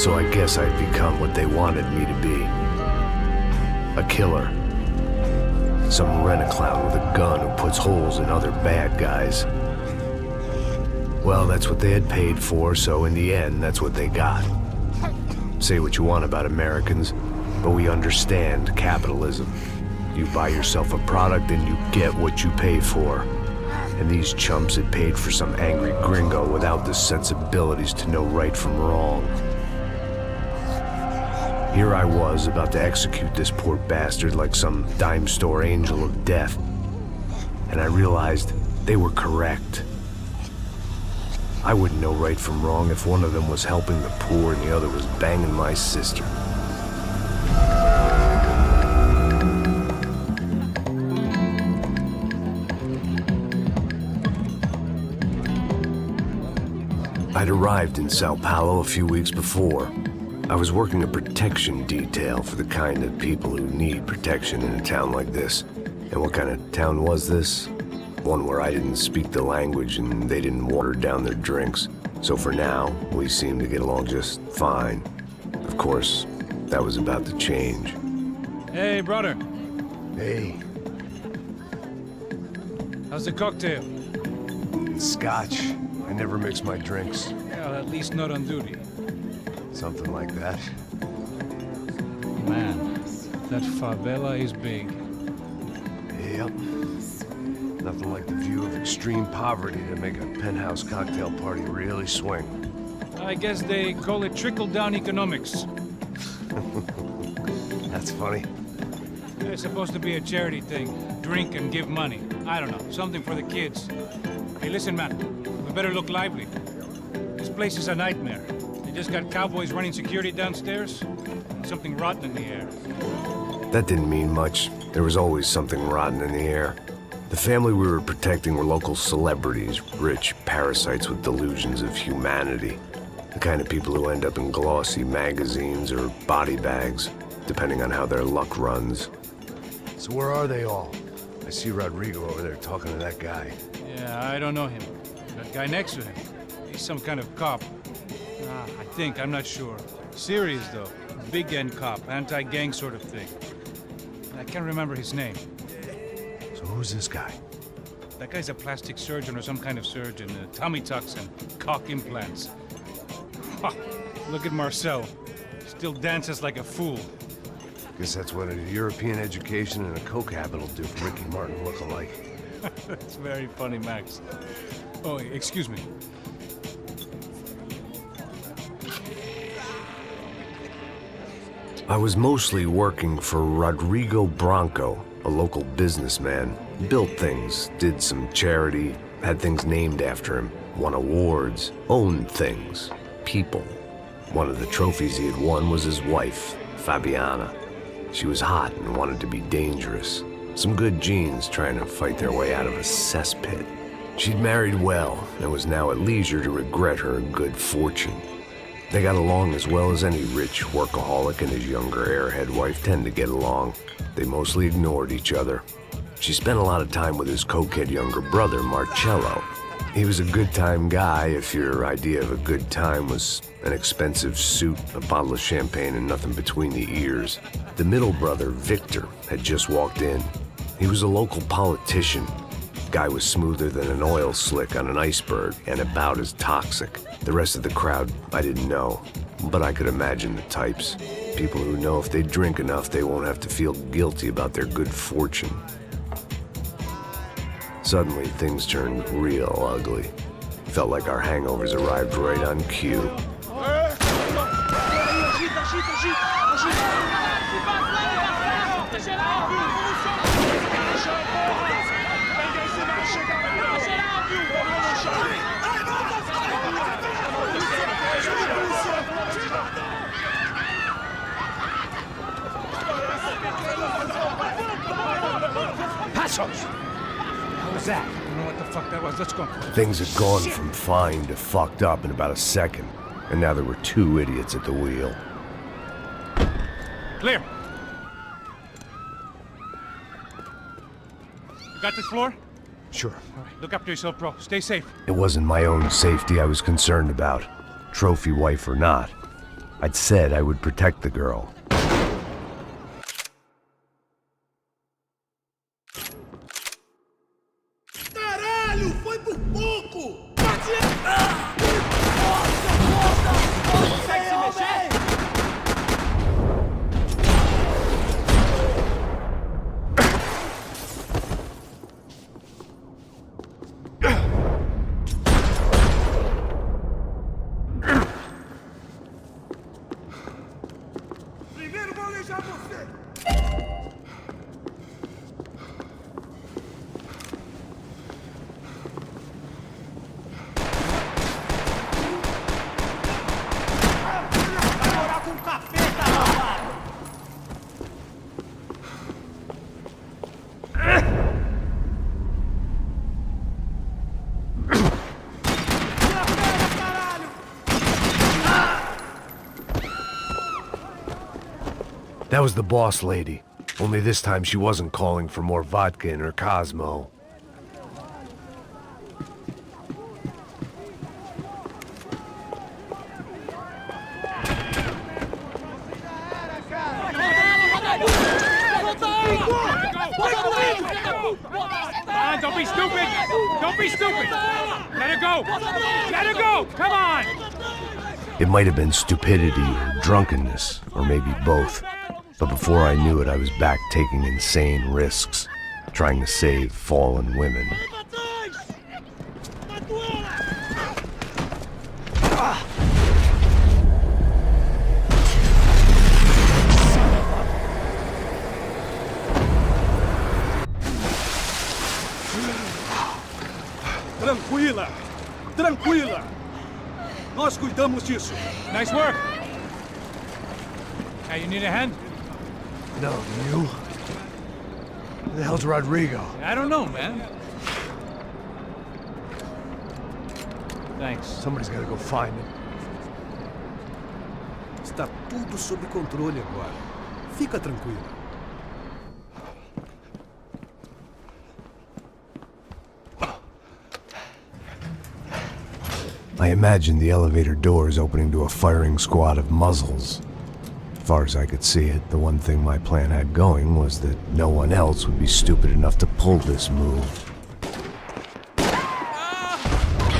So I guess I'd become what they wanted me to be. A killer. Some rent-a-clown with a gun who puts holes in other bad guys. Well, that's what they had paid for, so in the end, that's what they got. Say what you want about Americans, but we understand capitalism. You buy yourself a product and you get what you pay for. And these chumps had paid for some angry gringo without the sensibilities to know right from wrong. Here I was, about to execute this poor bastard like some dime store angel of death. And I realized they were correct. I wouldn't know right from wrong if one of them was helping the poor and the other was banging my sister. I'd arrived in Sao Paulo a few weeks before. I was working a protection detail for the kind of people who need protection in a town like this. And what kind of town was this? One where I didn't speak the language and they didn't water down their drinks. So for now, we seemed to get along just fine. Of course, that was about to change. Hey, brother. Hey. How's the cocktail? It's scotch. I never mix my drinks. Well, at least not on duty. Something like that. Man, that favela is big. Yep. Nothing like the view of extreme poverty to make a penthouse cocktail party really swing. I guess they call it trickle-down economics. That's funny. It's supposed to be a charity thing. Drink and give money. I don't know, something for the kids. Hey, listen, man. We better look lively. This place is a nightmare. They just got cowboys running security downstairs. And something rotten in the air. That didn't mean much. There was always something rotten in the air. The family we were protecting were local celebrities, rich parasites with delusions of humanity. The kind of people who end up in glossy magazines or body bags, depending on how their luck runs. So where are they all? I see Rodrigo over there talking to that guy. Yeah, I don't know him. That guy next to him, he's some kind of cop. I think, I'm not sure. Serious, though. Big-end cop, anti-gang sort of thing. I can't remember his name. So who's this guy? That guy's a plastic surgeon or some kind of surgeon. Tummy tucks and cock implants. Ha! Look at Marcel. Still dances like a fool. Guess that's what a European education and a coke habit will do for Ricky Martin look-alike. That's very funny, Max. Oh, excuse me. I was mostly working for Rodrigo Branco, a local businessman. Built things, did some charity, had things named after him, won awards, owned things, people. One of the trophies he had won was his wife, Fabiana. She was hot and wanted to be dangerous. Some good genes trying to fight their way out of a cesspit. She'd married well and was now at leisure to regret her good fortune. They got along as well as any rich workaholic and his younger airhead wife tend to get along. They mostly ignored each other. She spent a lot of time with his cokehead younger brother, Marcello. He was a good-time guy if your idea of a good time was an expensive suit, a bottle of champagne, and nothing between the ears. The middle brother, Victor, had just walked in. He was a local politician. Guy was smoother than an oil slick on an iceberg and about as toxic. The rest of the crowd, I didn't know, but I could imagine the types. People who know if they drink enough, they won't have to feel guilty about their good fortune. Suddenly, things turned real ugly. Felt like our hangovers arrived right on cue. What was that? I don't know what the fuck that was. Let's go. Things had gone from fine to fucked up in about a second, and now there were two idiots at the wheel. Clear. You got this floor? Sure. All right, look after yourself, bro. Stay safe. It wasn't my own safety I was concerned about, trophy wife or not. I'd said I would protect the girl. Caralho, foi por pouco! Consegue se mexer? Primeiro vou aleijar você! That was the boss lady. Only this time she wasn't calling for more vodka in her Cosmo. Don't be stupid! Don't be stupid! Let her go! Let her go! Come on! It might have been stupidity or drunkenness, or maybe both. But before I knew it, I was back taking insane risks, trying to save fallen women. Tranquila! Tranquila! Nós cuidamos disso. Nice work! Hey, you need a hand? No, you? Who the hell's Rodrigo? I don't know, man. Thanks. Somebody's gotta go find him. Está tudo sob controle agora. Fica tranquila. I imagined the elevator doors opening to a firing squad of muzzles. As far as I could see it, the one thing my plan had going was that no one else would be stupid enough to pull this move.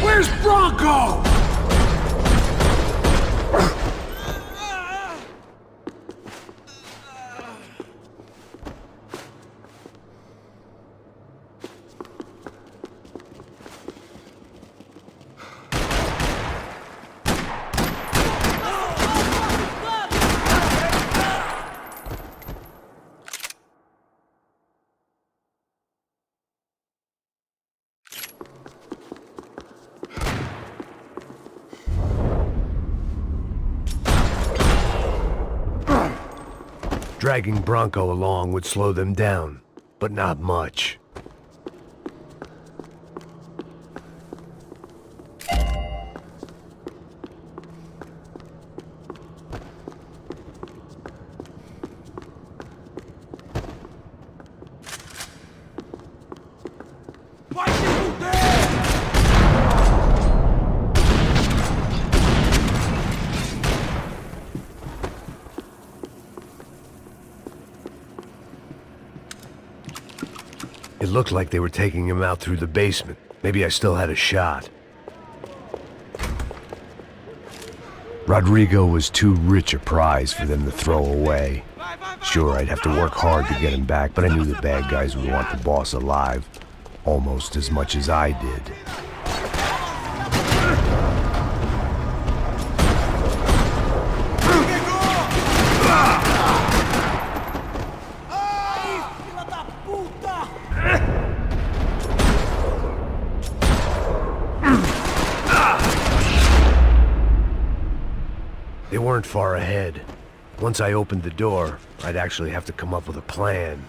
Where's Bronco? Dragging Bronco along would slow them down, but not much. Vai se fuder! It looked like they were taking him out through the basement. Maybe I still had a shot. Rodrigo was too rich a prize for them to throw away. Sure, I'd have to work hard to get him back, but I knew the bad guys would want the boss alive almost as much as I did. They weren't far ahead. Once I opened the door, I'd actually have to come up with a plan.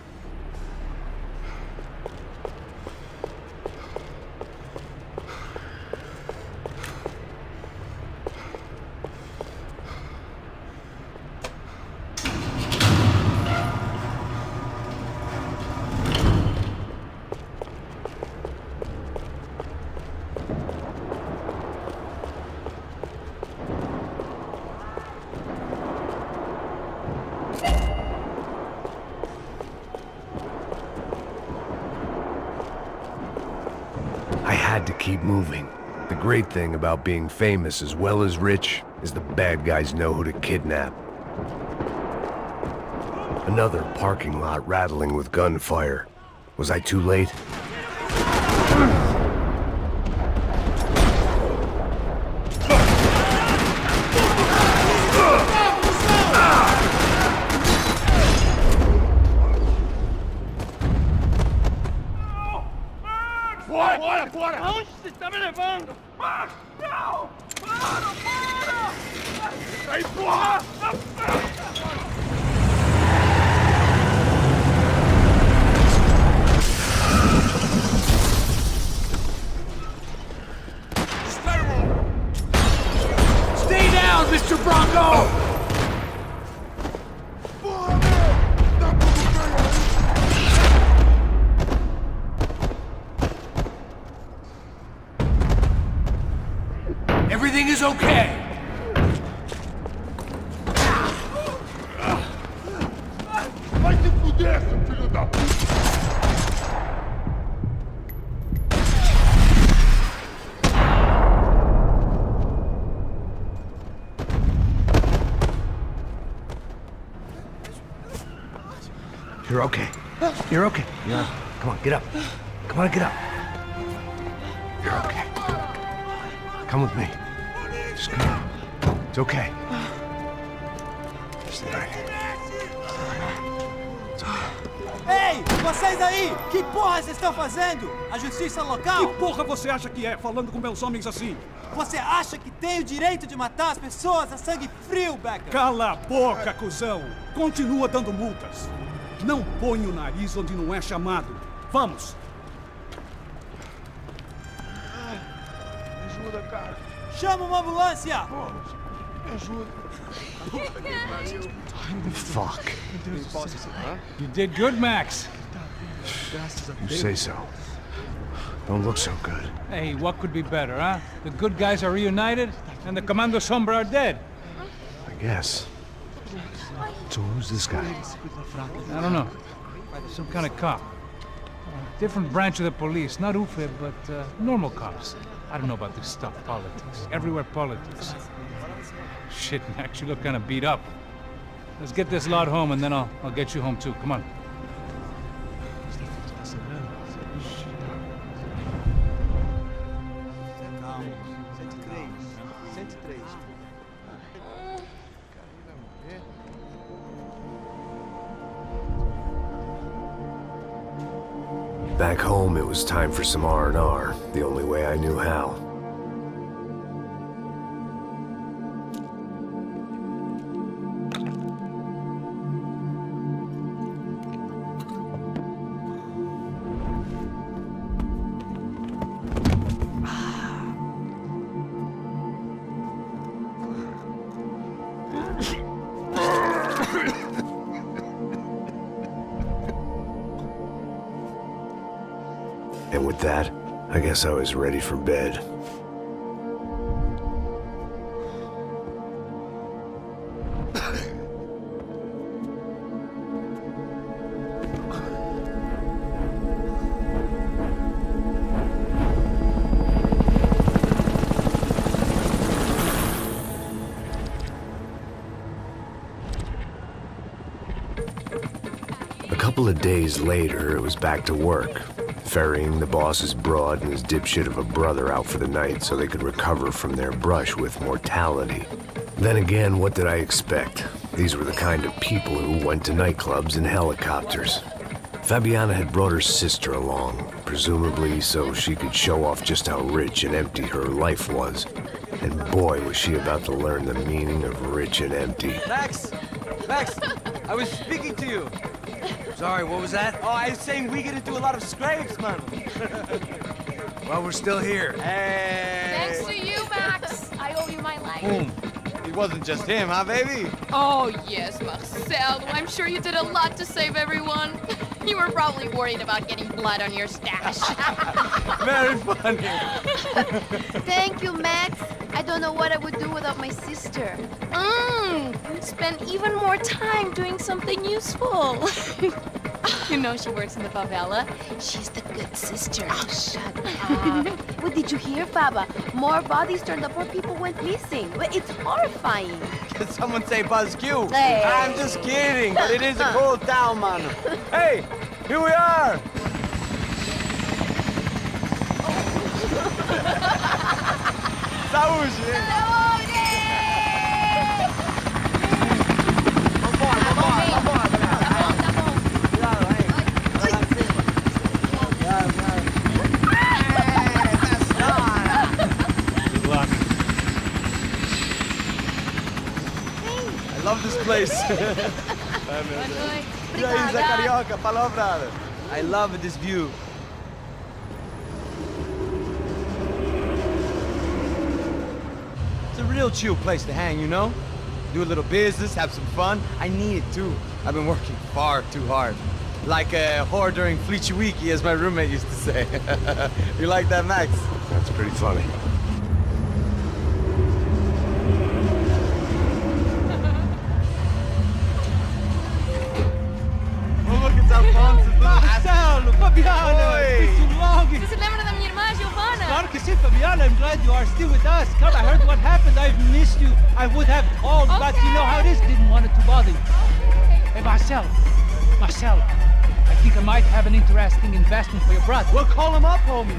had to keep moving. The great thing about being famous as well as rich is the bad guys know who to kidnap. Another parking lot rattling with gunfire. Was I too late? Fora! Aonde você está me levando? Não! Para! Aí, porra! Stay down, Mr. Bronco! Everything is okay. Vai se fuder, seu filho da puta! You're okay. You're okay. Yeah. Come on, get up. Come on, get up. You're okay. Come with me. Just come. It's okay. Stay right here. It's okay. Ei, vocês aí! Que porra vocês estão fazendo? A justiça local? Que porra você acha que é, falando com meus homens assim? Você acha que tem o direito de matar as pessoas a sangue frio, Becker? Cala a boca, cuzão! Continua dando multas. Não põe o nariz onde não é chamado. Vamos! Ajuda, cara! Chama uma ambulância! Me ajuda! Fuck. You did good, Max. You say so. Don't look so good. Hey, what could be better, huh? The good guys are reunited, and the Commando Sombra are dead. I guess. So who's this guy? I don't know. Some kind of cop. Different branch of the police. Not UFE, but normal cops. I don't know about this stuff, politics. Everywhere politics. Shit, Max, you look kind of beat up. Let's get this lot home, and then I'll get you home too. Come on. Back home, it was time for some R&R, the only way I knew how. And with that, I guess I was ready for bed. A couple of days later, it was back to work. Ferrying the boss's broad and his dipshit of a brother out for the night so they could recover from their brush with mortality. Then again, what did I expect? These were the kind of people who went to nightclubs in helicopters. Fabiana had brought her sister along, presumably so she could show off just how rich and empty her life was. And boy, was she about to learn the meaning of rich and empty. Max! Max! I was speaking to you. Sorry, what was that? Oh, I was saying we get into a lot of scrapes, man. Well, we're still here. Hey! Thanks to you, Max. I owe you my life. Boom. It wasn't just him, huh, baby? Oh, yes, Marcel. I'm sure you did a lot to save everyone. You were probably worried about getting blood on your stash. Very funny. Thank you, Max. I don't know what I would do without my sister. Spend even more time doing something useful. You know she works in the favela. She's the good sister. Oh, shut up. What did you hear, Faba? More bodies turned up, more people went missing. It's horrifying. Did someone say Buzz Q? Hey. I'm just kidding, but it is a cool town, man. Hey, here we are. Saúde! Good luck. I love this place. E aí, Zé Carioca, palavra. I love this view. It's a real chill place to hang, you know? Do a little business, have some fun. I need it too. I've been working far too hard. Like a whore during Fleechy Weeky, as my roommate used to say. You like that, Max? That's pretty funny. Oh, look, it's Alfonso's little Marcelo, Fabiana, Oi. it's been too long. Você se lembra da minha irmã, Giovanna? Claro que sim, Fabiana. I'm glad you are still with us. Come, I heard what happened. I've missed you. I would have called, but you know how it is. Didn't want it to bother you. Hey, Marcelo, I think I might have an interesting investment for your brother. We'll call him up, homie.